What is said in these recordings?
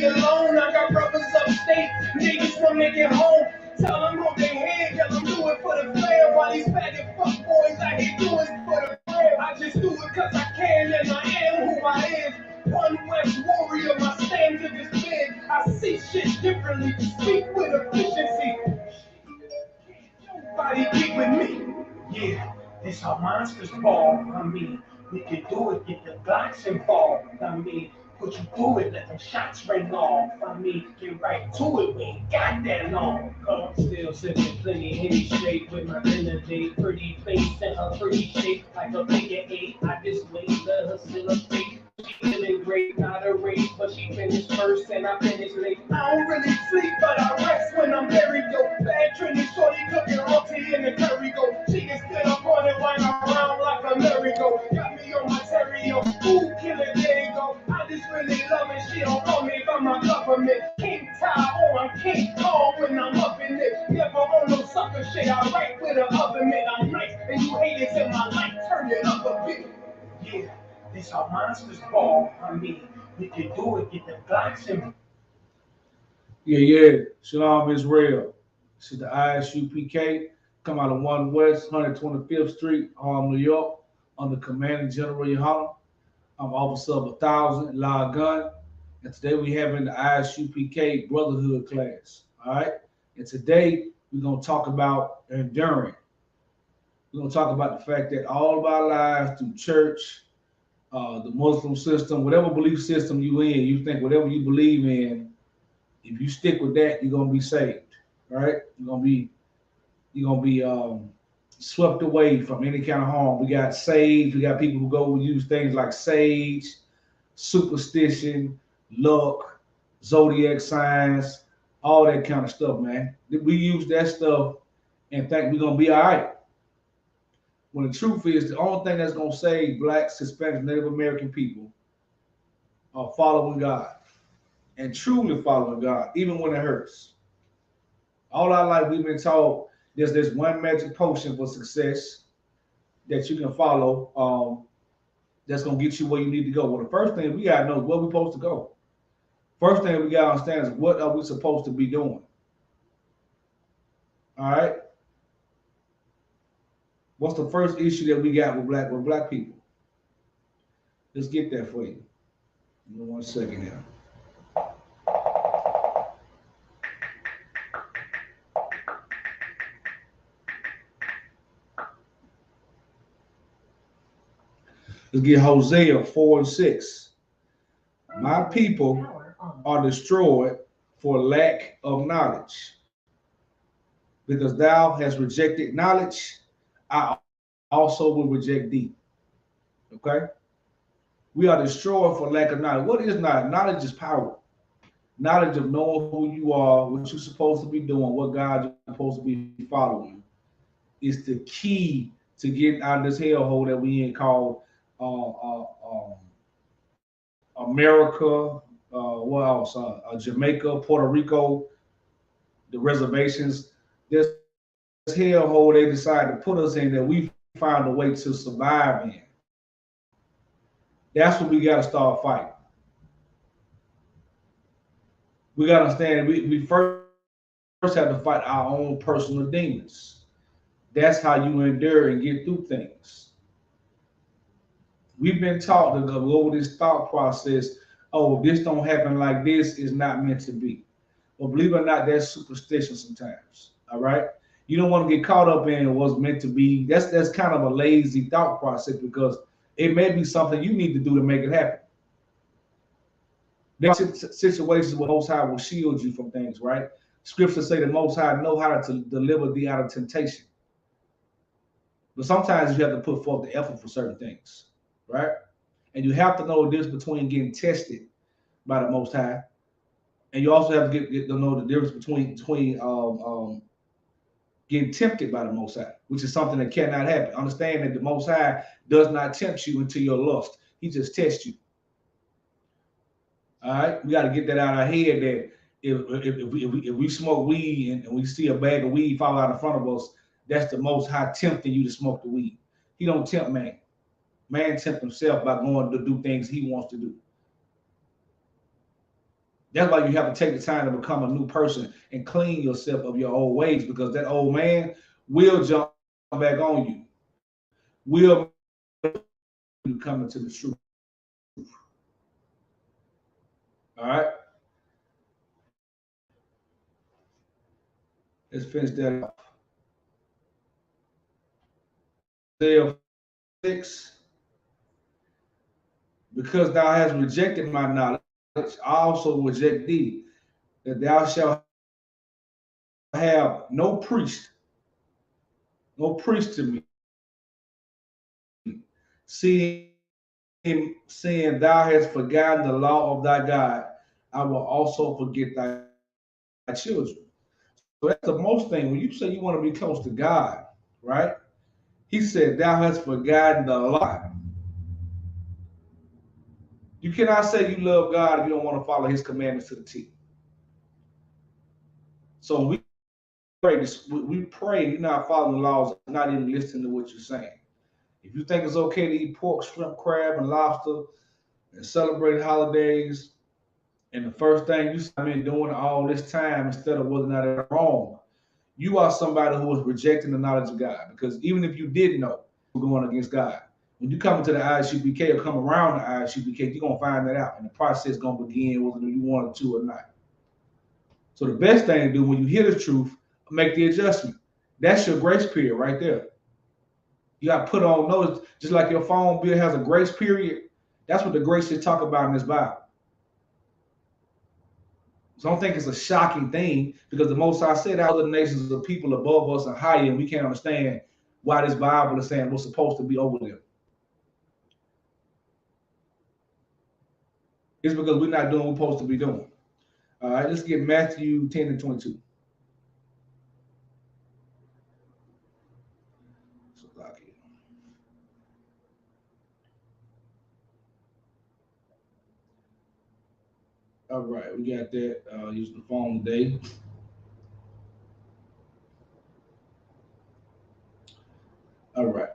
be alone. I got brothers upstate, niggas wanna make it home. Tell them on their head, tell them do it for the fam. While these faggot fuck boys out here do it for the fam. I just do it cause I can and I am who I is. One West warrior, my standard is big. I see shit differently, speak with efficiency. Nobody get with me. Yeah, this how monsters fall. I mean, we can do it, get the Glocks involved. I mean, put you through it, let them shots ring off. I mean, get right to it, we ain't got that long. I'm still sipping plenty Henny straight with my dinner date. Pretty face and her pretty shape like a figure eight. I just wait, let her celebrate. She feeling great, not a race, but she finished first and I finished late. I don't really sleep, but I rest when I'm buried. Yo, bad trending shorty cooking roti in the curry go. She can spit up on it, wind around like a merry-go. Got me on my terrio, ooh, killer, there you go. I just really love it, she don't call me by my government. King Ty or I'm King Kong when I'm up in it. Never on no sucker shit, I write with an oven mitt. I'm nice, and you haters in my life, turn it up a bit. Yeah. This how monsters fall. I mean, we can do it, get the Glocks in. Yeah. Shalom Israel. This is the ISUPK. Come out of 1 West, 125th Street, Harlem, New York, under Commanding General Yohana. I'm Officer of 1,000, Law Gun. And today we having the ISUPK Brotherhood class. All right. And today we're going to talk about enduring. We're going to talk about the fact that all of our lives through church, the Muslim system, whatever belief system you in, you think whatever you believe in, if you stick with that, you're gonna be saved, right? You're gonna be swept away from any kind of harm. We got sage. We got people who go use things like sage, superstition, luck, zodiac signs, all that kind of stuff, man. We use that stuff and think we're gonna be all right. When the truth is, the only thing that's going to save blacks, Hispanics, Native American people are following God and truly following God, even when it hurts. All our life, we've been taught there's this one magic potion for success that you can follow that's going to get you where you need to go. Well, the first thing we got to know is where we're supposed to go. First thing we got to understand is what are we supposed to be doing? All right? What's the first issue that we got with black people? Let's get that for you. Give me 1 second here. Let's get Hosea 4:6. My people are destroyed for lack of knowledge. Because thou hast rejected knowledge, I also will reject thee. Okay? We are destroyed for lack of knowledge. What is knowledge? Knowledge is power. Knowledge of knowing who you are, what you're supposed to be doing, what God you're supposed to be following is the key to getting out of this hellhole that we in called America, what else? Jamaica, Puerto Rico, the reservations. This hellhole they decided to put us in that we found a way to survive in. That's what we got to start fighting. We got to understand we first have to fight our own personal demons. That's how you endure and get through things. We've been taught to go over this thought process. Oh, if this don't happen like this, it's not meant to be. Well, believe it or not, that's superstition sometimes. All right. You don't want to get caught up in what's meant to be. That's kind of a lazy thought process because it may be something you need to do to make it happen. There are situations where Most High will shield you from things, right? Scriptures say the Most High know how to deliver thee out of temptation. But sometimes you have to put forth the effort for certain things, right? And you have to know the difference between getting tested by the Most High, and you also have to get to know the difference between getting tempted by the Most High, which is something that cannot happen. Understand that the Most High does not tempt you into your lust. He just tests you. All right? We got to get that out of our head that if we smoke weed and we see a bag of weed fall out in front of us, that's the Most High tempting you to smoke the weed. He don't tempt man. Man tempt himself by going to do things he wants to do. That's why you have to take the time to become a new person and clean yourself of your old ways, because that old man will jump back on you, will you come into the truth. All right, let's finish that off. Isaiah 6, because thou hast rejected my knowledge, I also reject thee, that thou shalt have no priest to me, seeing thou hast forgotten the law of thy God, I will also forget thy children. So that's the most thing. When you say you want to be close to God, right? He said, thou hast forgotten the law. You cannot say you love God if you don't want to follow his commandments to the T. So we pray, you're not following the laws, not even listening to what you're saying. If you think it's okay to eat pork, shrimp, crab, and lobster and celebrate holidays, and the first thing you see me doing all this time instead of whether or not it's wrong, you are somebody who is rejecting the knowledge of God. Because even if you didn't know, you're going against God. When you come into the Isupk or come around the Isupk, you're going to find that out. And the process is going to begin whether you want to or not. So the best thing to do when you hear the truth, make the adjustment. That's your grace period right there. You got to put on notice, just like your phone bill has a grace period. That's what the grace should talk about in this Bible. So I don't think it's a shocking thing, because the Most High said other nations are people above us and higher, and we can't understand why this Bible is saying we're supposed to be over them. It's because we're not doing what we're supposed to be doing. All right, let's get Matthew 10 and 22. All right, we got that using the phone today. All right.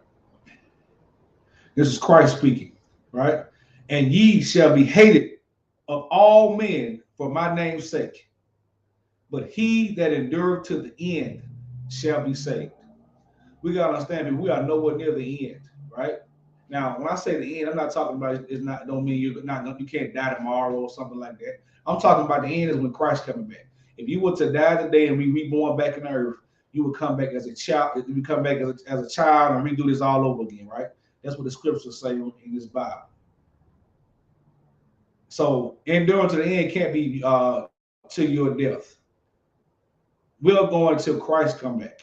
This is Christ speaking, right? And ye shall be hated of all men for my name's sake, but he that endureth to the end shall be saved. We gotta understand that we are nowhere near the end, right? Now, when I say the end, I'm not talking about it's not don't mean you can't die tomorrow or something like that. I'm talking about the end is when Christ coming back. If you were to die today and be reborn back in the earth, you would come back as a child. You would come back as a child and redo this all over again, right? That's what the scriptures say in this Bible. So enduring to the end can't be to your death. We're going till Christ come back.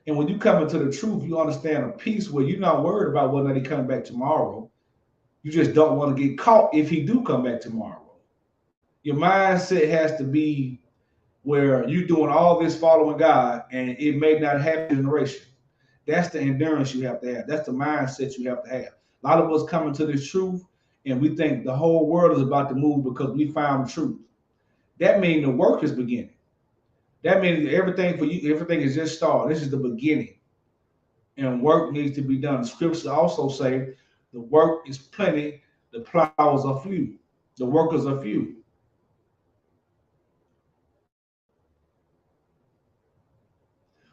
And when you come into the truth, you understand a peace where you're not worried about whether or not he come back tomorrow. You just don't want to get caught if he do come back tomorrow. Your mindset has to be where you're doing all this following God, and it may not happen generation. That's the endurance you have to have. That's the mindset you have to have. A lot of us come into this truth, and we think the whole world is about to move because we found the truth. That means the work is beginning. That means everything for you, everything is just started. This is the beginning. And work needs to be done. The scriptures also say the work is plenty, the plows are few, the workers are few.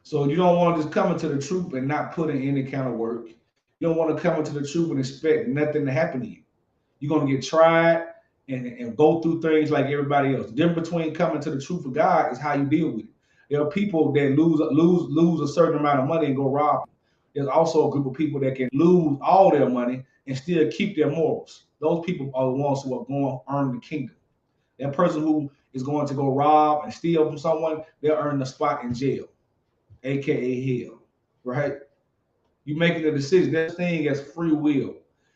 So you don't want to just come into the truth and not put in any kind of work. You don't want to come into the truth and expect nothing to happen to you. You're going to get tried and go through things like everybody else. The difference between coming to the truth of God is how you deal with it. There are people that lose a certain amount of money and go rob. There's also a group of people that can lose all their money and still keep their morals. Those people are the ones who are going to earn the kingdom. That person who is going to go rob and steal from someone, they'll earn a spot in jail, aka hell, right? You making a decision. That thing is free will.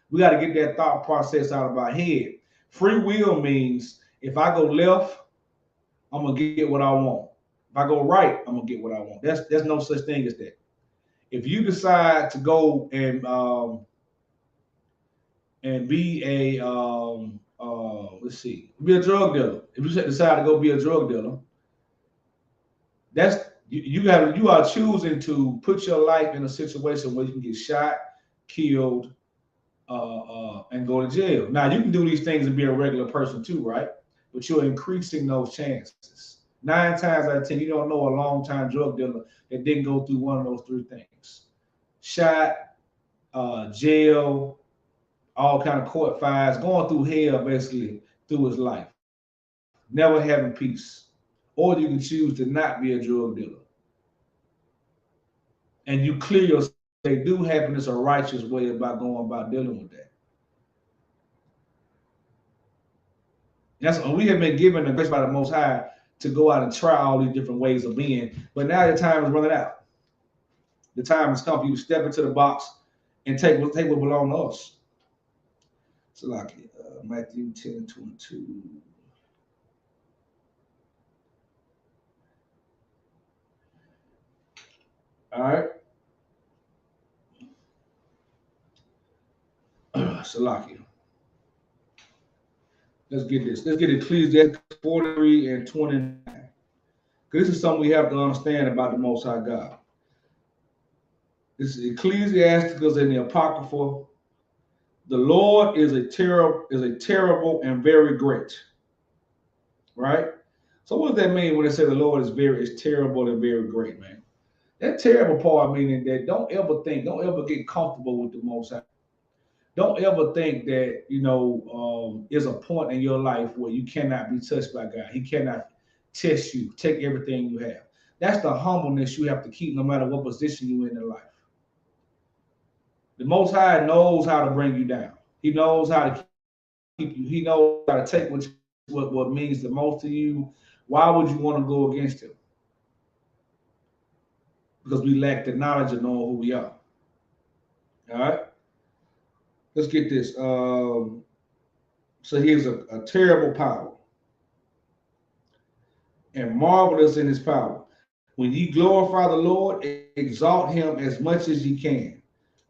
We got to get that thought process out of our head. Free will means if I go left, I'm gonna get what I want. If I go right, I'm gonna get what I want. There's no such thing as that. If you decide to go and be a be a drug dealer. If you decide to go be a drug dealer, that's you are choosing to put your life in a situation where you can get shot, killed, and go to jail. Now you can do these things and be a regular person too, right? but you're increasing those chances. 9 times out of 10, you don't know a long-time drug dealer that didn't go through one of those 3 things: shot, jail, all kind of court fires, going through hell basically through his life, never having peace. Or you can choose to not be a drug dealer, and you clear yourself. They do happiness a righteous way about going about dealing with that. That's what we have been given the grace by the Most High to go out and try all these different ways of being. But now the time is running out. The time has come for you to step into the box and take what belongs to us. So like Matthew 10:22. All right. Salakia. Let's get this. Let's get Ecclesiastes 43:29. Because this is something we have to understand about the Most High God. This is Ecclesiasticus in the Apocrypha. The Lord is a terrible and very great. Right? So what does that mean when they say the Lord is terrible and very great, man? That terrible part meaning that don't ever get comfortable with the Most High. Don't ever think that, is a point in your life where you cannot be touched by God. He cannot test you, take everything you have. That's the humbleness you have to keep no matter what position you're in life. The Most High knows how to bring you down. He knows how to keep you. He knows how to take what means the most to you. Why would you want to go against him? Because we lack the knowledge of knowing who we are. All right? Let's get this. So here's a terrible power and marvelous in his power. When ye glorify the Lord, exalt him as much as ye can.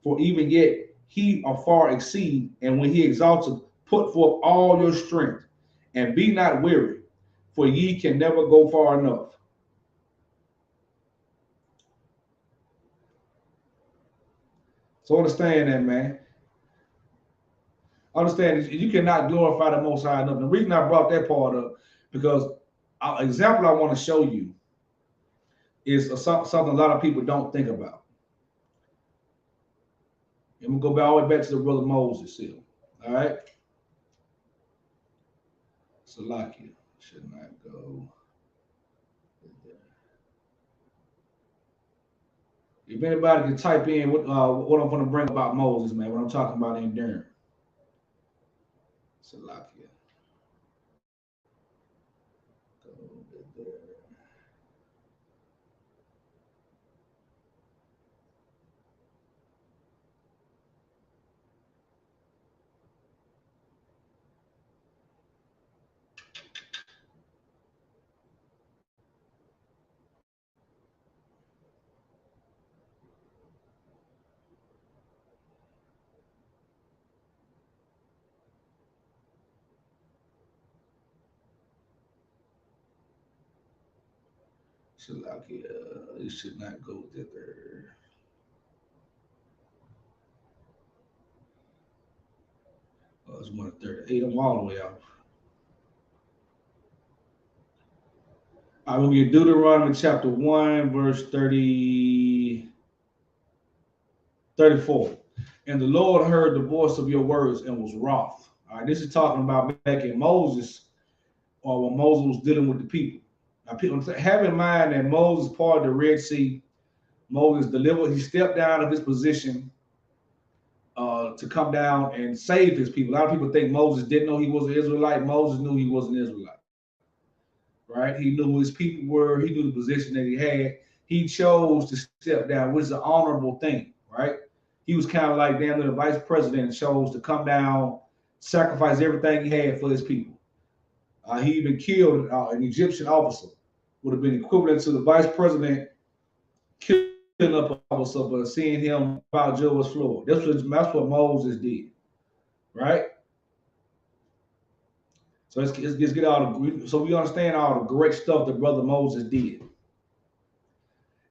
For even yet he afar exceed, and when he exalteth, put forth all your strength, and be not weary, for ye can never go far enough. So understand that, man. Understand you cannot glorify the Most High enough. The reason I brought that part up, because an example I want to show you is something a lot of people don't think about. And we'll go all the way back to the brother Moses here. All right? Salakia should not go. If anybody can type in what I'm going to bring about Moses, man, what I'm talking about enduring. Salakia. Salakia, it should not go thither. Oh, it's 1:38. I'm all the way out. I will get Deuteronomy chapter 1, verse 34. And the Lord heard the voice of your words and was wroth. All right, this is talking about back in Moses, or when Moses was dealing with the people. Now, people have in mind that Moses parted the Red Sea. Moses delivered, he stepped down of his position to come down and save his people. A lot of people think Moses didn't know he was an Israelite. Moses knew he was an Israelite. Right? He knew who his people were. He knew the position that he had. He chose to step down, which is an honorable thing, right? He was kind of like damn near the vice president and chose to come down, sacrifice everything he had for his people. He even killed an Egyptian officer. Would have been equivalent to the vice president killing up an officer, but seeing him about Job's floor. That's what Moses did, right? So let's get all the, so we understand all the great stuff that brother Moses did.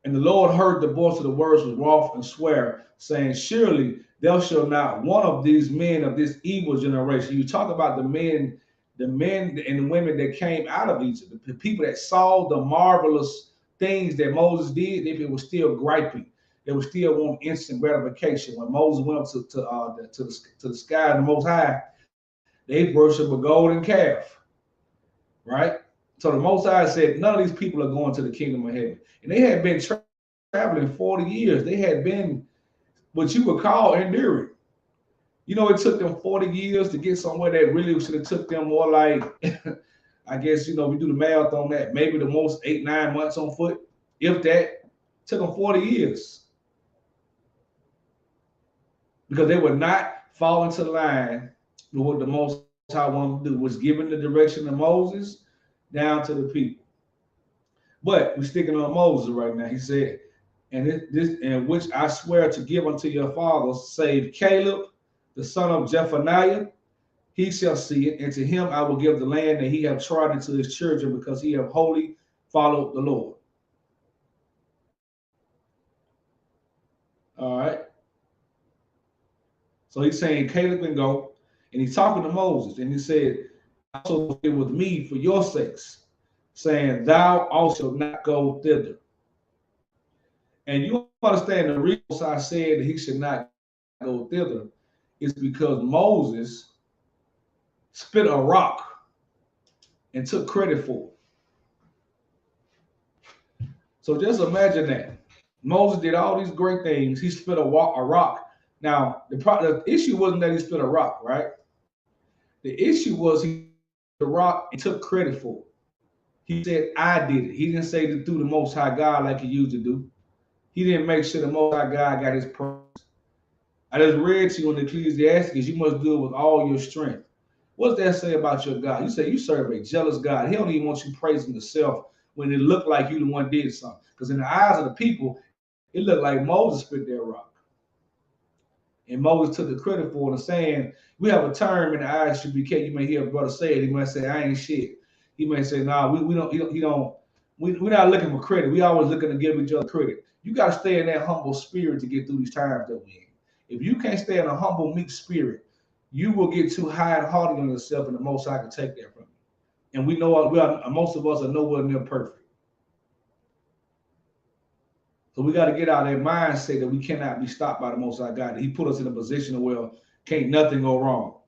And the Lord heard the voice of the words with wrath and swear, saying, surely there shall not one of these men of this evil generation. You talk about the men the men and the women that came out of Egypt, the people that saw the marvelous things that Moses did, they were still griping. They were still wanting instant gratification. When Moses went up to the sky, the Most High, they worshiped a golden calf, right? So the Most High said, none of these people are going to the kingdom of heaven. And they had been traveling 40 years. They had been what you would call enduring. You know, it took them 40 years to get somewhere that really should have took them more like, I guess, you know, we do the math on that, maybe the most 8-9 months on foot. If that, took them 40 years. Because they would not fall into line with what the Most High wanted to do, was giving the direction of Moses down to the people. But we're sticking on Moses right now. He said, and which I swear to give unto your fathers, save Caleb, the son of Jephunneh, he shall see it, and to him I will give the land that he have trodden to his children, because he have wholly followed the Lord. All right. So he's saying Caleb can go, and he's talking to Moses, and he said, also it with me for your sakes, saying, thou also not go thither. And you understand the reason I said that he should not go thither is because Moses spit a rock and took credit for it. So just imagine that. Moses did all these great things. He spit a rock. Now, the issue wasn't that he spit a rock, right? The issue was he spit a rock and took credit for it. He said, I did it. He didn't say it through the Most High God like he used to do. He didn't make sure the Most High God got his praise. I just read to you in Ecclesiastes, you must do it with all your strength. What does that say about your God? You say you serve a jealous God. He don't even want you praising yourself when it looked like you the one did something. Because in the eyes of the people, it looked like Moses spit that rock. And Moses took the credit for it, saying, we have a term in the eyes of UPK. You may hear a brother say it. He might say, I ain't shit. He may say, nah, we're not looking for credit. We always looking to give each other credit. You got to stay in that humble spirit to get through these times that we're in. If you can't stay in a humble, meek spirit, you will get too high and haughty on yourself, and the Most High can take that from you. And we know most of us are nowhere near perfect. So we got to get out of that mindset that we cannot be stopped by the Most High God. That he put us in a position where can't nothing go wrong.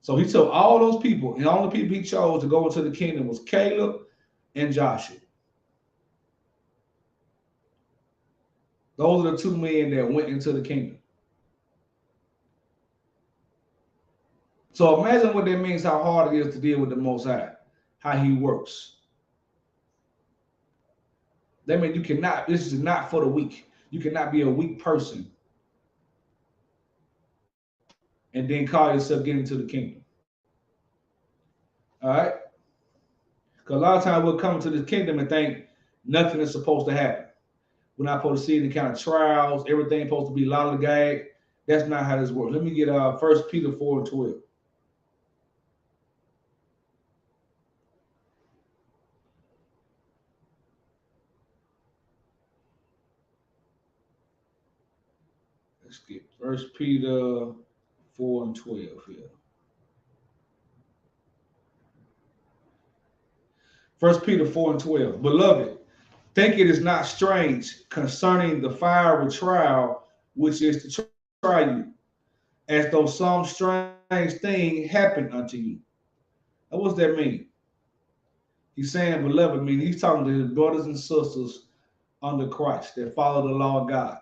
So he took all those people, and the only people he chose to go into the kingdom was Caleb and Joshua. Those are the two men that went into the kingdom. So imagine what that means, how hard it is to deal with the Most High, how he works. That means you cannot, this is not for the weak. You cannot be a weak person and then call yourself getting to the kingdom. All right? Because a lot of times we'll come to the kingdom and think nothing is supposed to happen. We're not supposed to see any kind of trials. Everything's supposed to be lollygag. That's not how this works. Let me get 1 Peter 4:12. Let's get 1 Peter 4:12 here. 1 Peter 4:12. Beloved, think it is not strange concerning the fiery trial which is to try you, as though some strange thing happened unto you. Now, what does that mean? He's saying, beloved, meaning he's talking to his brothers and sisters under Christ that follow the law of God.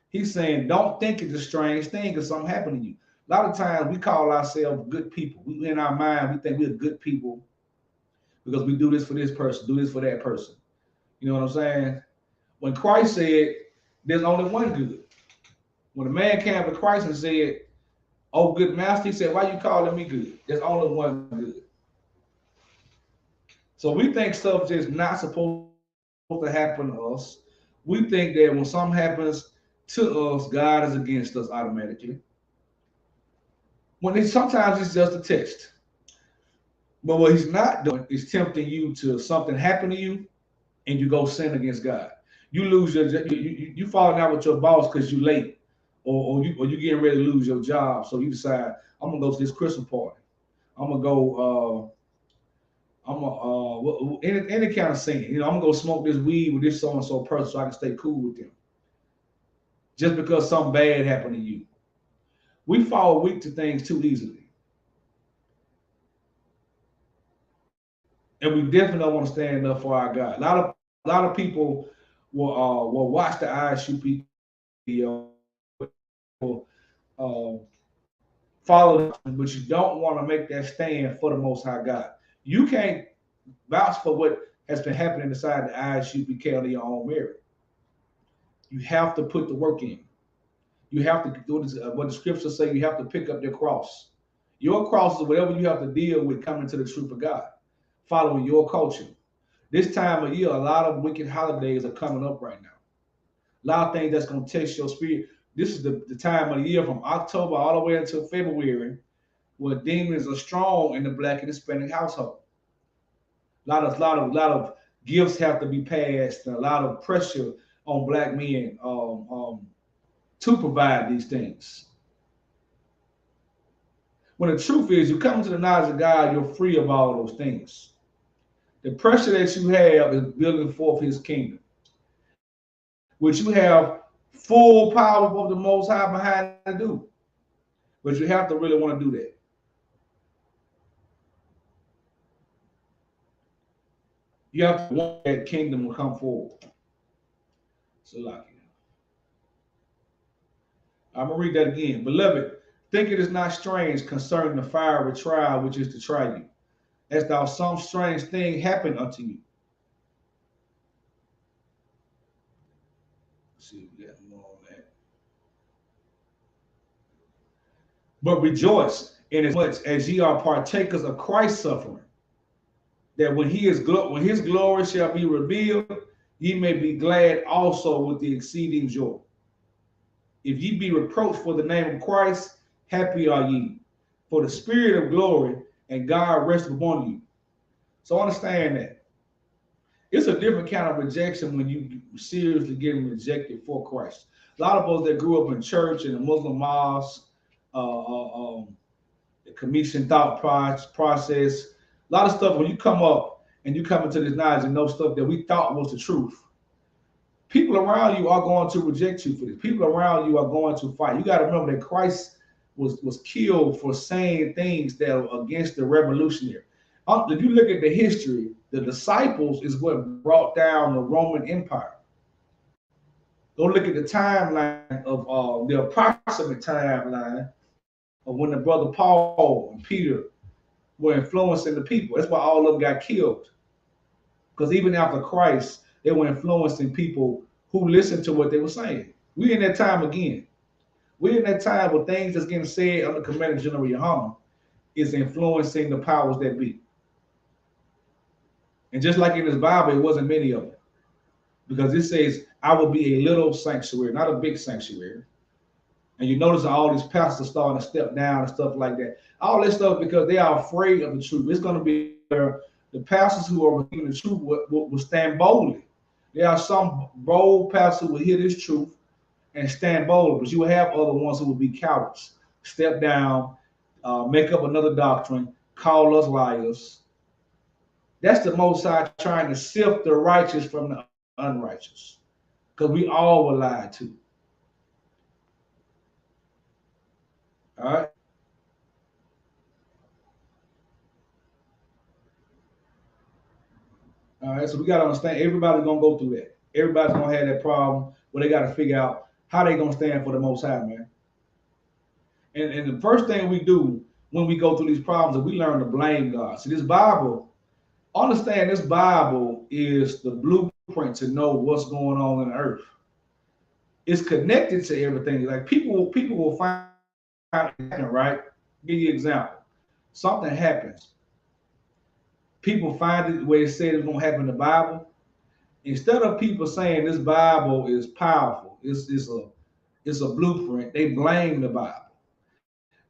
He's saying, don't think it's a strange thing because something happened to you. A lot of times we call ourselves good people. We in our mind, we think we're good people because we do this for this person, do this for that person. You know what I'm saying? When Christ said, there's only one good. When a man came to Christ and said, oh, good master, he said, why you calling me good? There's only one good. So we think stuff just not supposed to happen to us. We think that when something happens to us, God is against us automatically. When sometimes it's just a test. But what he's not doing is tempting you to something happen to you and you go sin against God. You lose you falling out with your boss because you're late, or you getting ready to lose your job. So you decide, I'm gonna go to this Christmas party. I'm gonna go. I'm gonna any kind of singing. You know, I'm gonna go smoke this weed with this so and so person so I can stay cool with them. Just because something bad happened to you, we fall weak to things too easily, and we definitely don't want to stand up for our God. A lot of people will watch the ISUP video, will follow, but you don't want to make that stand for the Most High God. You can't vouch for what has been happening inside the ISUPK on your own merit. You have to put the work in. You have to do this, what the scriptures say. You have to pick up your cross. Your cross is whatever you have to deal with coming to the truth of God, following your culture. This time of year, a lot of wicked holidays are coming up right now. A lot of things that's going to test your spirit. This is the time of the year from October all the way until February where demons are strong in the Black and Hispanic household. A lot of gifts have to be passed, and a lot of pressure on Black men to provide these things. When the truth is, you come to the knowledge of God, you're free of all those things. The pressure that you have is building forth His kingdom, which you have full power of the Most High behind to do. But you have to really want to do that. You have to want that kingdom to come forward. So, like, I'm going to read that again. Beloved, think it is not strange concerning the fiery trial which is to try you, as though some strange thing happened unto you. Let's see if we got more on that. But rejoice inasmuch as ye are partakers of Christ's suffering, that when his glory shall be revealed, ye may be glad also with the exceeding joy. If ye be reproached for the name of Christ, happy are ye, for the spirit of glory and God rests upon you. So understand that. It's a different kind of rejection when you seriously getting rejected for Christ. A lot of us that grew up in church and the Muslim mosque, the commission thought process, a lot of stuff when you come up and you come into this knowledge and know stuff that we thought was the truth. People around you are going to reject you for this. People around you are going to fight. You got to remember that Christ was killed for saying things that are against the revolutionary. If you look at the history, the disciples is what brought down the Roman Empire. Go look at the timeline of the approximate timeline of when the brother Paul and Peter were influencing the people. That's why all of them got killed. Because even after Christ, they were influencing people who listened to what they were saying. We in that time again. We in that time where things that's getting said under Commander General Yohana is influencing the powers that be. And just like in this Bible, it wasn't many of them. Because it says, I will be a little sanctuary, not a big sanctuary. And you notice all these pastors starting to step down and stuff like that. All this stuff because they are afraid of the truth. It's going to be the pastors who are receiving the truth will stand boldly. There are some bold pastors who will hear this truth and stand bold, but you will have other ones who will be cowards, step down, make up another doctrine, call us liars. That's the Most High trying to sift the righteous from the unrighteous, because we all were lied to. All right. All right, so we got to understand everybody's going to go through that. Everybody's going to have that problem where they got to figure out how they going to stand for the Most High, man. And the first thing we do when we go through these problems is we learn to blame God. See, this Bible, understand this Bible is the blueprint to know what's going on in the earth. It's connected to everything. Like people will find out, right? Give you an example. Something happens. People find it where it said it's going to happen in the Bible. Instead of people saying this Bible is powerful, it's a blueprint, they blame the Bible.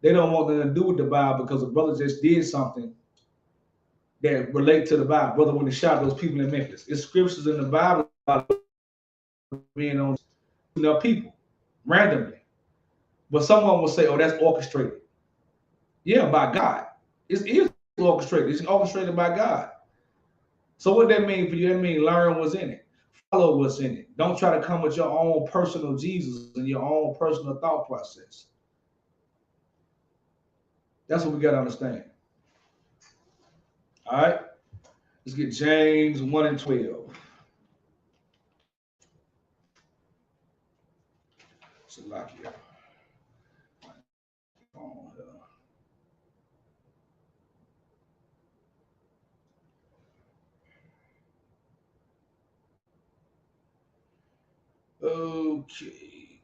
They don't want nothing to do with the Bible because the brother just did something that relate to the Bible. Brother, when he shot those people in Memphis, it's scriptures in the Bible being on people randomly. But someone will say, oh, that's orchestrated. Yeah, by God. It is orchestrated. It's orchestrated by God. So what that mean for you? That mean learn what's in it. Follow what's in it. Don't try to come with your own personal Jesus and your own personal thought process. That's what we got to understand. All right? Let's get James 1 and 12. Salakia. Okay.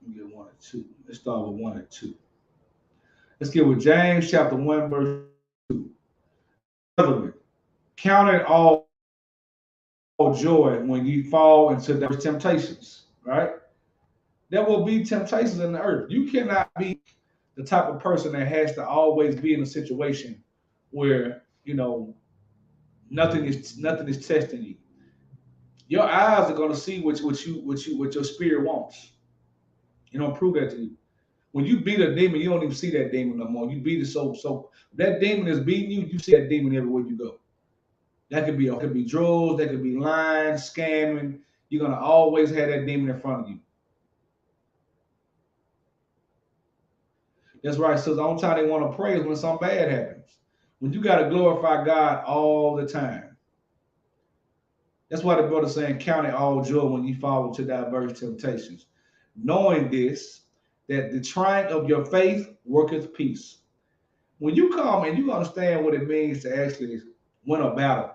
Let me get 1 and 2. Let's start with 1 and 2. Let's get with James chapter 1, verse 2. Brethren, count it all joy when you fall into those temptations, right? There will be temptations in the earth. You cannot be the type of person that has to always be in a situation where, nothing is testing you. Your eyes are going to see what your spirit wants. Prove that to you. When you beat a demon, you don't even see that demon no more. You beat it so that demon is beating you. You see that demon everywhere you go. That could be drugs. That could be lying, scamming. You're gonna always have that demon in front of you. That's right. So the only time they want to pray is when something bad happens. When you got to glorify God all the time. That's why the brother's saying, count it all joy when you fall into diverse temptations. Knowing this, that the trying of your faith worketh peace. When you come and you understand what it means to actually win a battle,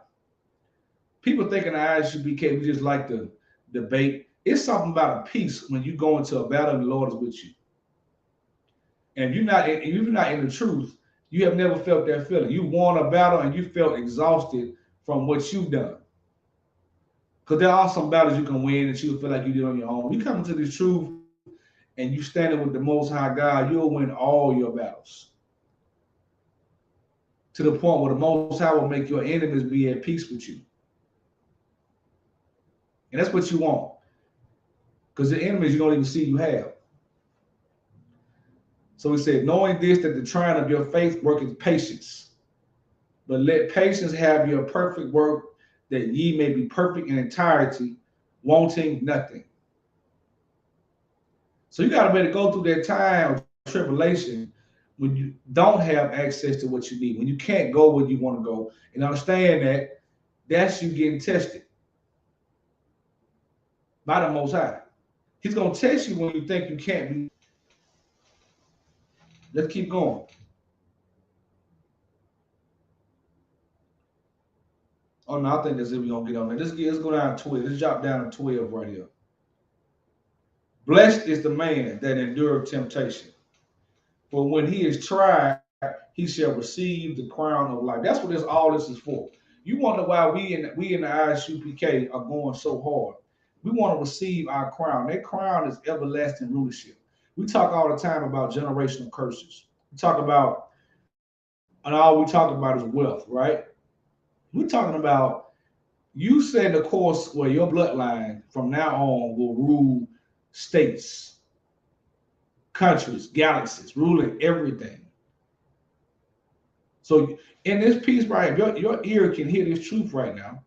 people thinking the ISUPK, we just like to debate. It's something about a peace when you go into a battle and the Lord is with you. And if you're not in the truth, you have never felt that feeling. You won a battle and you felt exhausted from what you've done. Because there are some battles you can win that you feel like you did on your own. You come into this truth and you standing with the Most High God, you'll win all your battles. To the point where the Most High will make your enemies be at peace with you. And that's what you want. Because the enemies you don't even see you have. So he said, knowing this, that the trying of your faith worketh patience. But let patience have your perfect work, that ye may be perfect in entirety, wanting nothing. So you got to be able to go through that time of tribulation when you don't have access to what you need, when you can't go where you want to go, and understand that that's you getting tested by the Most High. He's going to test you when you think you can't be. Let's keep going. Oh, no, I think that's it. We're going to get on there. Let's go down to 12. Let's drop down to 12 right here. Blessed is the man that endureth temptation. For when he is tried, he shall receive the crown of life. That's what all this is for. You wonder why we in the ISUPK are going so hard. We want to receive our crown. That crown is everlasting rulership. We talk all the time about generational curses. We talk about, and all we talk about is wealth, right? We're talking about you set the course where your bloodline from now on will rule states, countries, galaxies, ruling everything. So in this piece right here, your ear can hear this truth right now.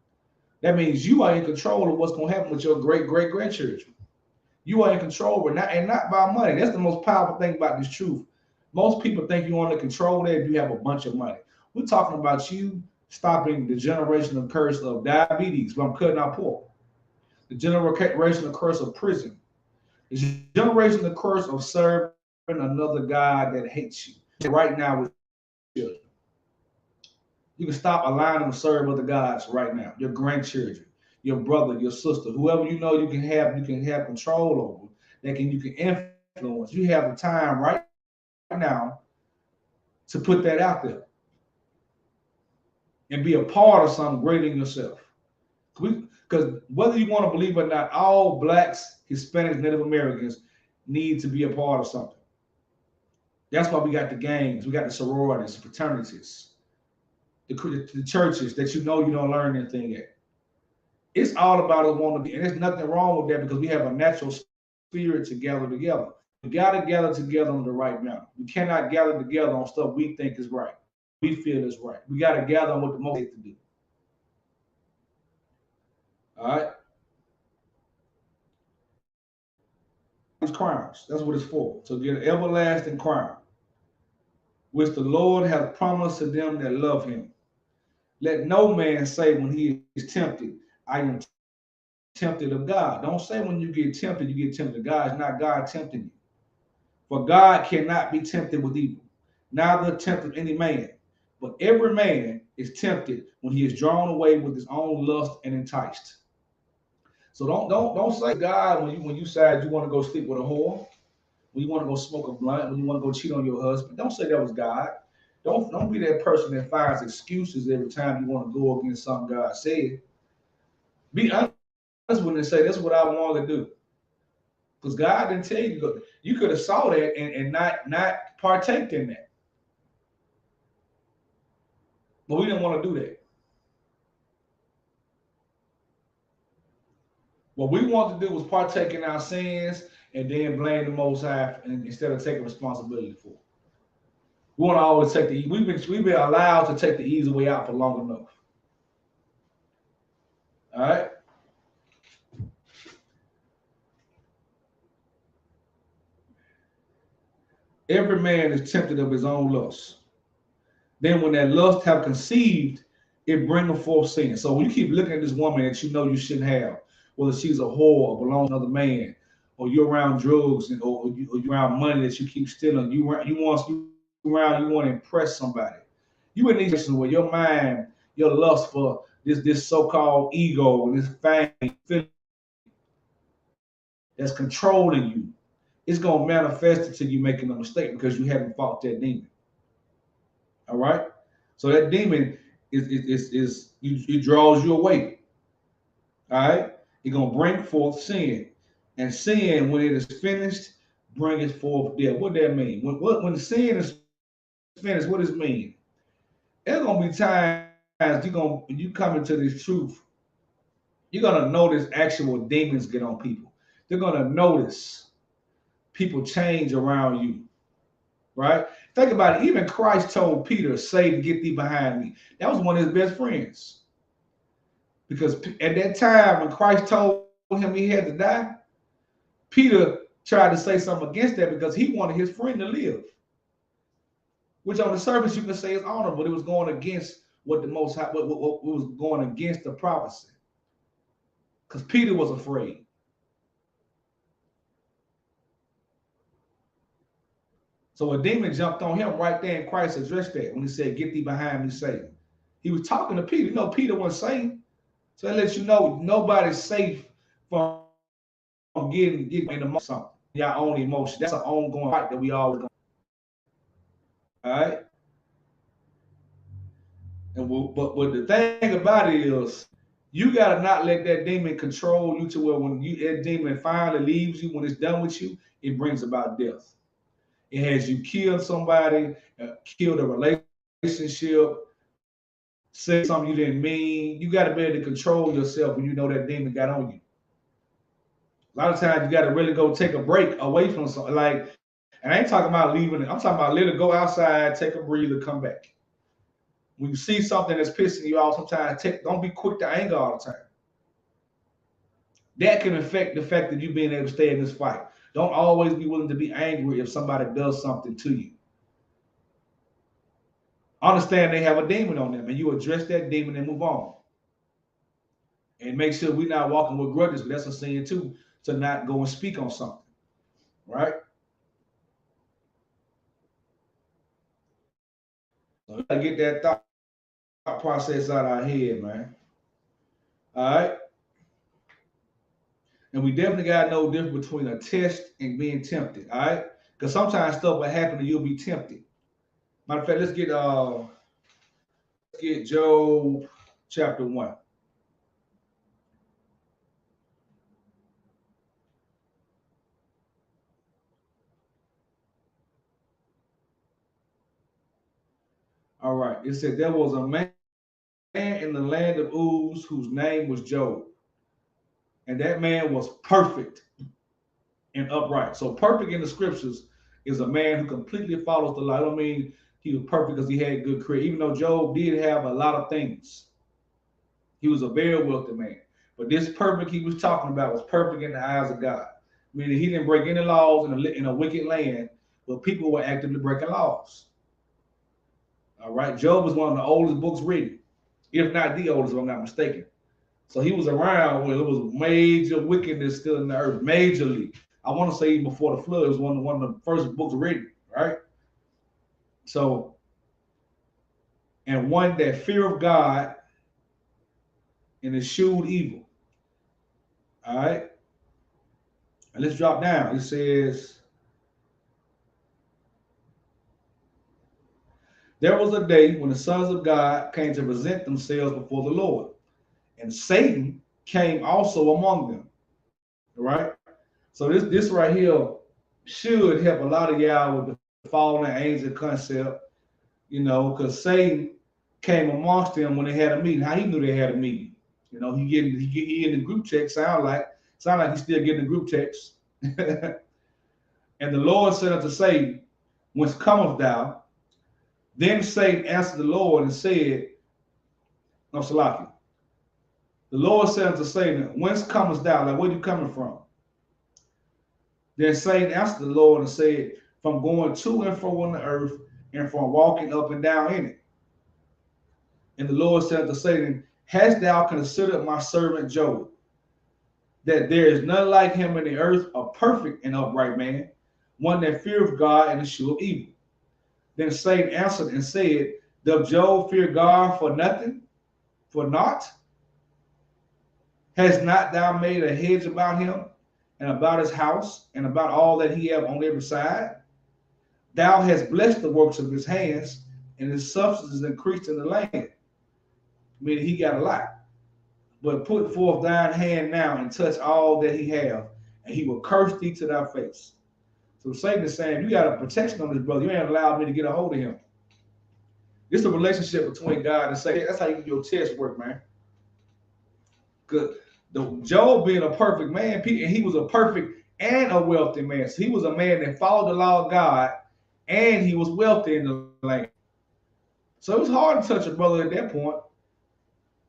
That means you are in control of what's going to happen with your great-great-grandchildren. You are in control of it, and not by money. That's the most powerful thing about this truth. Most people think you only control that if you have a bunch of money. We're talking about you stopping the generational curse of diabetes from cutting out pork, the generational curse of prison, the generational curse of serving another God that hates you. Right now with children. You can stop allowing them to serve other gods right now. Your grandchildren, your brother, your sister, whoever you know you can have control over, you can influence. You have the time right now to put that out there and be a part of something greater than yourself. Because whether you want to believe it or not, all blacks, Hispanics, Native Americans need to be a part of something. That's why we got the gangs, we got the sororities, fraternities, the churches that you know you don't learn anything at. It's all about us wanting to be, and there's nothing wrong with that because we have a natural spirit to gather together. We got to gather together on the right manner. We cannot gather together on stuff we think is right, we feel is right. We got to gather on what the most to do. All right. These crowns. That's what it's for. To get an everlasting crown, which the Lord hath promised to them that love him. Let no man say when he is tempted, I am tempted of God. Don't say when you get tempted. God is not God tempting you. For God cannot be tempted with evil, neither tempted any man. But every man is tempted when he is drawn away with his own lust and enticed. So don't say God when you decide you want to go sleep with a whore, when you want to go smoke a blunt, when you want to go cheat on your husband. Don't say that was God. Don't be that person that finds excuses every time you want to go against something God said. Be honest when they say that's what I want to do. Because God didn't tell you to go. You could have saw that and not partake in that. But we didn't want to do that. What we wanted to do was partake in our sins and then blame the Most High instead of taking responsibility for it. We want to always take we've been allowed to take the easy way out for long enough. All right. Every man is tempted of his own lust. Then when that lust have conceived, it bringeth forth sin. So when you keep looking at this woman that you know you shouldn't have, whether she's a whore or belongs to another man, or you're around drugs or you're around money that you keep stealing, you want to impress somebody. You in these situations where your mind, your lust for this so-called ego and this fame that's controlling you, it's gonna manifest until you making a mistake because you haven't fought that demon. All right. So that demon it draws you away. All right. It's gonna bring forth sin, and sin when it is finished, bringeth forth death. What that mean? When sin is finished, what does it mean? There's gonna be times when you come into this truth, you're gonna notice actual demons get on people. They're gonna notice people change around you. Right? Think about it. Even Christ told Peter, Satan, get thee behind me. That was one of his best friends. Because at that time, when Christ told him he had to die, Peter tried to say something against that because he wanted his friend to live. Which on the surface you can say is honorable. It was going against what the Most High, what was going against the prophecy. Because Peter was afraid. So a demon jumped on him right there, and Christ addressed that when he said, get thee behind me, Satan. He was talking to Peter. You know, Peter wasn't Satan. So that lets you know nobody's safe from getting into something. Your own emotion. That's an ongoing fight that we always go. All right. But the thing about it is, you gotta not let that demon control you to where when that demon finally leaves you, when it's done with you, it brings about death. It has you killed somebody, killed a relationship, say something you didn't mean. You got to be able to control yourself when you know that demon got on you. A lot of times you got to really go take a break away from something. Like, and I ain't talking about leaving it. I'm talking about let it go outside, take a breather, come back. When you see something that's pissing you off, sometimes don't be quick to anger all the time. That can affect the fact that you being able to stay in this fight. Don't always be willing to be angry if somebody does something to you. Understand they have a demon on them, and you address that demon and move on. And make sure we're not walking with grudges, but that's a sin too, to not go and speak on something. Right? So we gotta get that thought process out of our head, man. All right. And we definitely gotta know the difference between a test and being tempted. All right. Because sometimes stuff will happen and you'll be tempted. Matter of fact, let's get Job chapter 1. All right. It said there was a man in the land of Uz whose name was Job. And that man was perfect and upright. So perfect in the scriptures is a man who completely follows the law. I don't mean he was perfect because he had good career. Even though Job did have a lot of things, he was a very wealthy man. But this perfect he was talking about was perfect in the eyes of God, meaning he didn't break any laws in a wicked land, but people were actively breaking laws. All right, Job was one of the oldest books written, if not the oldest, if I'm not mistaken. So he was around when it was major wickedness still in the earth, majorly. I want to say even before the flood, it was one of the first books written, right? So, and one that fear of God and eschewed evil. All right, and let's drop down. It says, there was a day when the sons of God came to present themselves before the Lord, and Satan came also among them. Right? So this right here should help a lot of y'all with the fallen angel concept, because Satan came amongst them when they had a meeting. How he knew they had a meeting? He in the group text sound like he's still getting the group text. And the Lord said unto Satan, whence comest thou? Then Satan answered the Lord and said, no, Salaki. The Lord said unto Satan, whence comest thou? Like, where you coming from? Then Satan answered the Lord and said, from going to and fro on the earth and from walking up and down in it. And the Lord said unto Satan, hast thou considered my servant Job, that there is none like him in the earth, a perfect and upright man, one that feareth God and escheweth evil? Then Satan answered and said, doth Job fear God for nothing, for naught? Hast not thou made a hedge about him and about his house and about all that he hath on every side? Thou hast blessed the works of his hands, and his substance is increased in the land. Meaning he got a lot. But put forth thine hand now and touch all that he have, and he will curse thee to thy face. So Satan is saying, you got a protection on this brother. You ain't allowed me to get a hold of him. This is a relationship between God and Satan. That's how you do your test work, man. Because Job being a perfect man, and he was a perfect and a wealthy man. So he was a man that followed the law of God, and he was wealthy in the land. So it was hard to touch a brother at that point.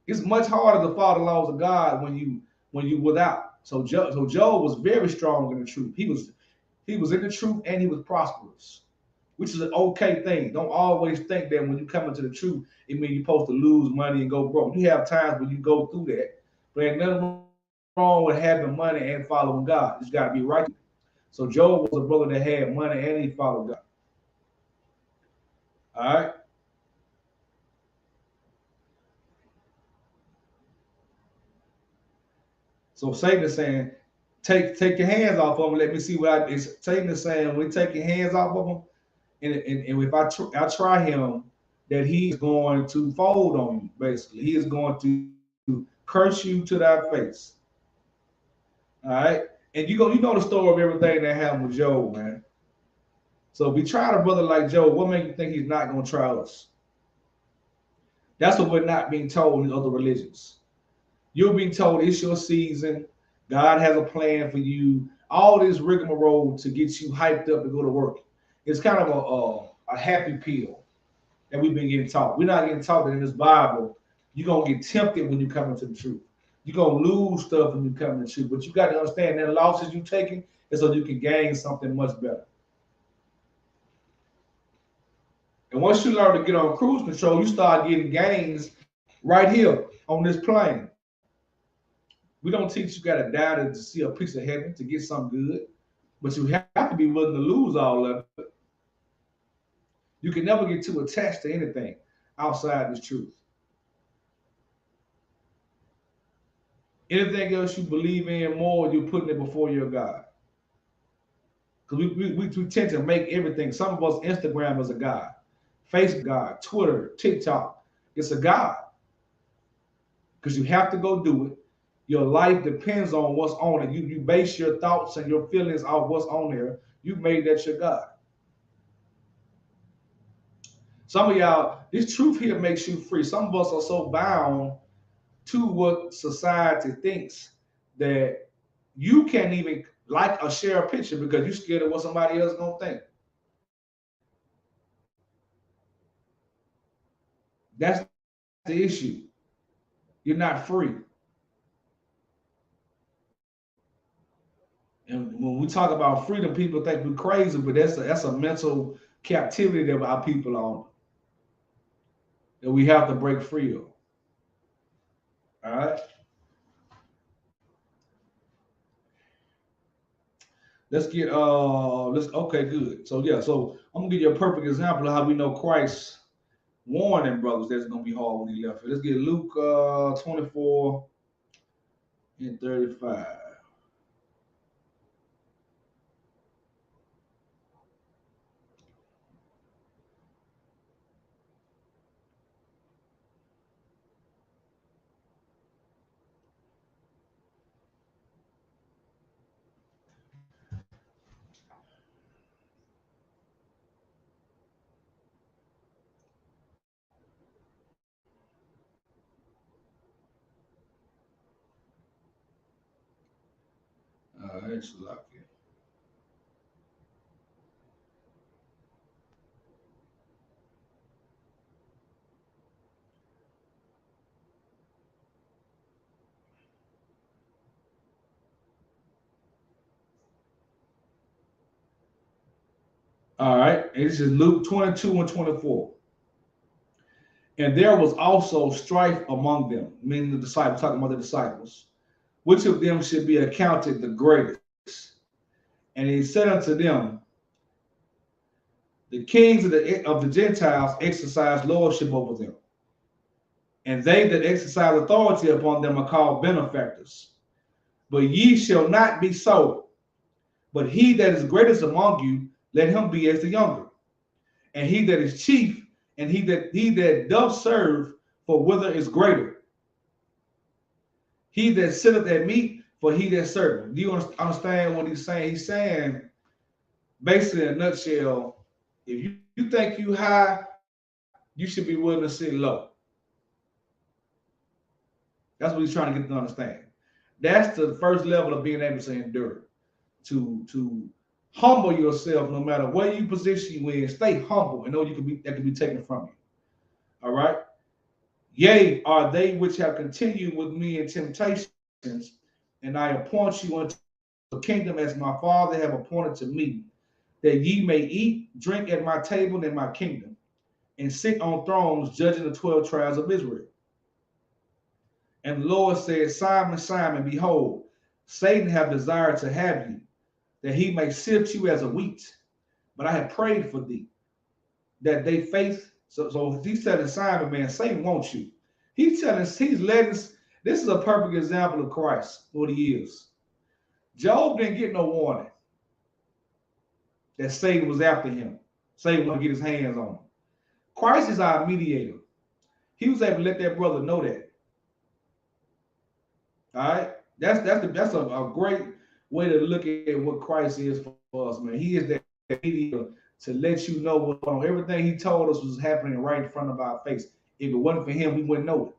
It's much harder to follow the laws of God when you without. So Job was very strong in the truth. He was in the truth and he was prosperous, which is an okay thing. Don't always think that when you come into the truth, it means you're supposed to lose money and go broke. You have times when you go through that, but there's nothing wrong with having money and following God. It's got to be right. So Job was a brother that had money and he followed God. All right. So Satan is saying, take your hands off of him. Let me see what Satan is saying. When you take your hands off of him, and if I try him, that he's going to fold on you. Basically, he is going to curse you to thy face. All right, and you know the story of everything that happened with Job, man. So if we try a brother like Job, what makes you think he's not going to try us? That's what we're not being told in other religions. You're being told it's your season. God has a plan for you. All this rigmarole to get you hyped up to go to work. It's kind of a happy pill that we've been getting taught. We're not getting taught that in this Bible, you're going to get tempted when you come into the truth. You're going to lose stuff when you come into the truth. But you got to understand that losses you're taking is so you can gain something much better. And once you learn to get on cruise control, you start getting gains right here on this plane. We don't teach you got to die to see a piece of heaven, to get something good. But you have to be willing to lose all of it. You can never get too attached to anything outside this truth. Anything else you believe in more, you're putting it before your God. Because we tend to make everything. Some of us, Instagram is a God. Facebook, God. Twitter, TikTok, it's a God. Because you have to go do it. Your life depends on what's on it. You base your thoughts and your feelings off what's on there. You made that your God. Some of y'all, this truth here makes you free. Some of us are so bound to what society thinks that you can't even like or share a picture because you're scared of what somebody else is gonna think. That's the issue. You're not free. And when we talk about freedom, people think we're crazy, but that's a mental captivity that our people are on that we have to break free of. All right. Let's get let's okay, good. So yeah, so I'm gonna give you a perfect example of how we know Christ warned them brothers that's gonna be hard when he left. Let's get Luke 24 and 35. It's lucky. All right, and this is Luke 22 and 24. And there was also strife among them, meaning the disciples, talking about the disciples. Which of them should be accounted the greatest? And he said unto them, the kings of the Gentiles exercise lordship over them, and they that exercise authority upon them are called benefactors. But ye shall not be so. But he that is greatest among you, let him be as the younger. And he that is chief, and he that doth serve, for whether is greater. He that sitteth at meat, for he that serveth. Do you understand what he's saying? He's saying, basically in a nutshell, if you think you high, you should be willing to sit low. That's what he's trying to get to understand. That's the first level of being able to endure. To humble yourself no matter where you position you in. Stay humble and know that can be taken from you. All right. Yea, are they which have continued with me in temptations, and I appoint you unto the kingdom as my Father have appointed to me, that ye may eat, drink at my table in my kingdom, and sit on thrones judging the 12 tribes of Israel. And the Lord said, Simon, Simon, behold, Satan have desired to have you, that he may sift you as a wheat. But I have prayed for thee, that they faith. So he's telling Simon, man, Satan wants you. He's letting us, this is a perfect example of Christ, what he is. Job didn't get no warning that Satan was after him. Satan wanted to get his hands on him. Christ is our mediator. He was able to let that brother know that. All right? That's a great way to look at what Christ is for us, man. He is that mediator to let you know what's going on. Everything he told us was happening right in front of our face. If it wasn't for him, we wouldn't know it.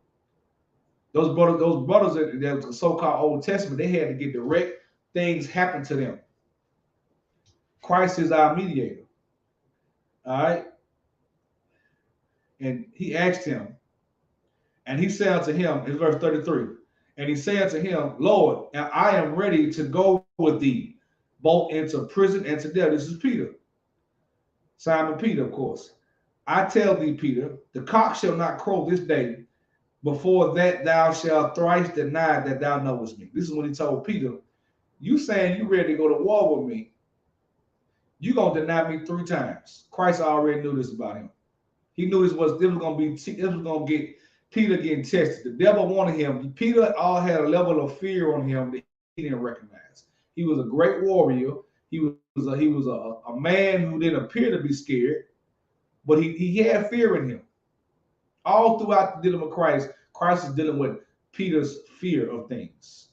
Those brothers that the so-called Old Testament, they had to get direct things happen to them. Christ is our mediator. All right? And he asked him, and he said unto him, in verse 33, and he said to him, Lord, I am ready to go with thee, both into prison and to death. This is Peter. Simon Peter, of course. I tell thee, Peter, the cock shall not crow this day, before that thou shalt thrice deny that thou knowest me. This is when he told Peter, you saying you ready to go to war with me, you going to deny me 3 times. Christ already knew this about him. He knew this was going to get Peter getting tested. The devil wanted him. Peter all had a level of fear on him that he didn't recognize. He was a great warrior. He was a man who didn't appear to be scared, but he had fear in him. All throughout dealing with Christ, Christ is dealing with Peter's fear of things.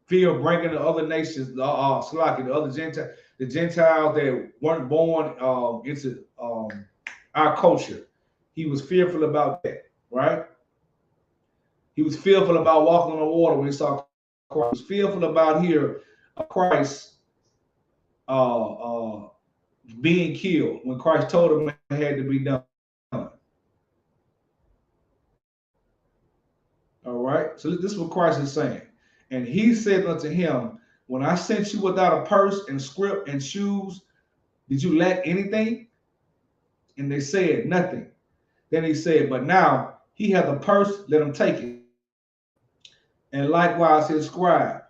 Fear of bringing the other nations, the other Gentiles, the Gentiles that weren't born into our culture. He was fearful about that, right? He was fearful about walking on the water when he saw Christ. Fearful about here Christ uh, being killed when Christ told him it had to be done. All right. So this is what Christ is saying. And he said unto him, when I sent you without a purse and scrip and shoes, did you lack anything? And they said, nothing. Then he said, but now he hath a purse, let him take it. And likewise his scribe.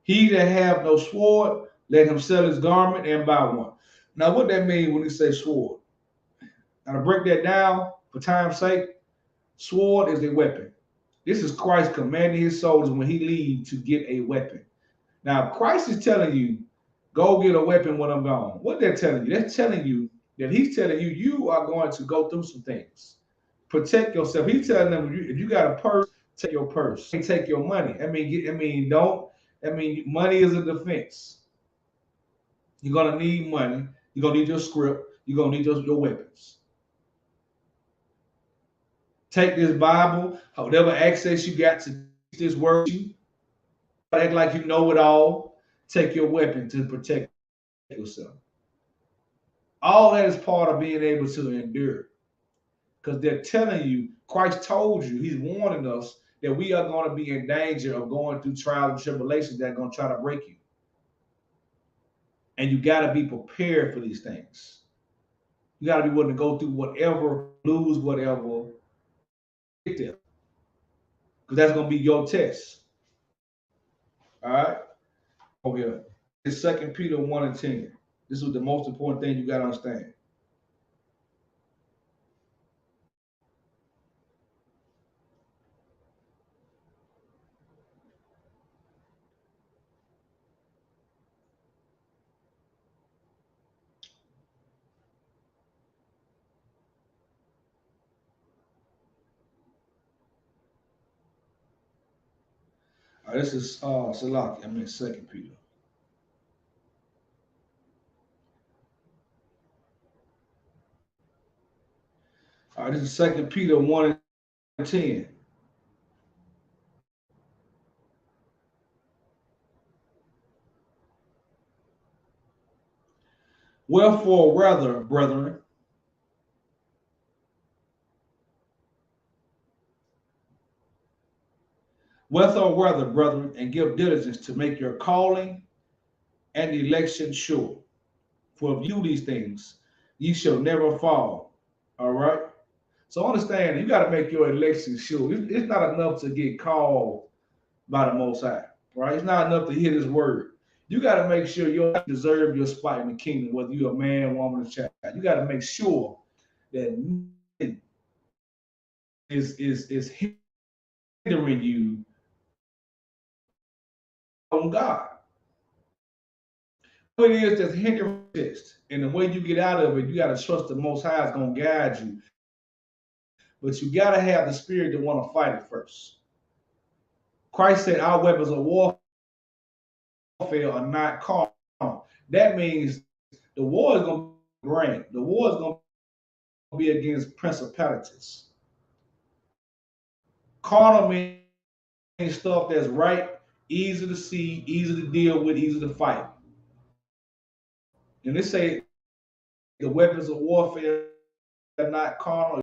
He that have no sword, let him sell his garment and buy one. Now, what that mean when he says sword? Now, to break that down for time's sake, sword is a weapon. This is Christ commanding his soldiers when he leaves to get a weapon. Now, Christ is telling you, go get a weapon when I'm gone. What they're telling you, they're telling you that he's telling you, you are going to go through some things. Protect yourself. He's telling them, if you got a purse, take your purse. Take your money. Money is a defense. You're going to need money. You're going to need your script. You're going to need your weapons. Take this Bible, whatever access you got to this word, you act like you know it all. Take your weapon to protect yourself. All that is part of being able to endure. Because they're telling you, Christ told you, he's warning us that we are going to be in danger of going through trials and tribulations that are going to try to break you. And you got to be prepared for these things. You got to be willing to go through whatever, lose whatever, get there. Because that's going to be your test. All right? Over here. It's 2 Peter 1 and 10. This is the most important thing you got to understand. This is Salaki. 2 Peter. This is 2 Peter 1 and 10. Wherefore, rather, brethren, and give diligence to make your calling and election sure. For if you do these things, ye shall never fall. All right? So understand, you got to make your election sure. It's not enough to get called by the Most High, right? It's not enough to hear His word. You got to make sure you deserve your spot in the kingdom, whether you're a man, woman, or child. You got to make sure that nothing is hindering you from God. What it is that's hindering this, and the way you get out of it, you got to trust the Most High is going to guide you. But you got to have the spirit to want to fight it first. Christ said our weapons of warfare are not carnal. That means the war is going to be brain. The war is going to be against principalities. Carnal means stuff that's right, easy to see, easy to deal with, easy to fight. And they say the weapons of warfare are not carnal.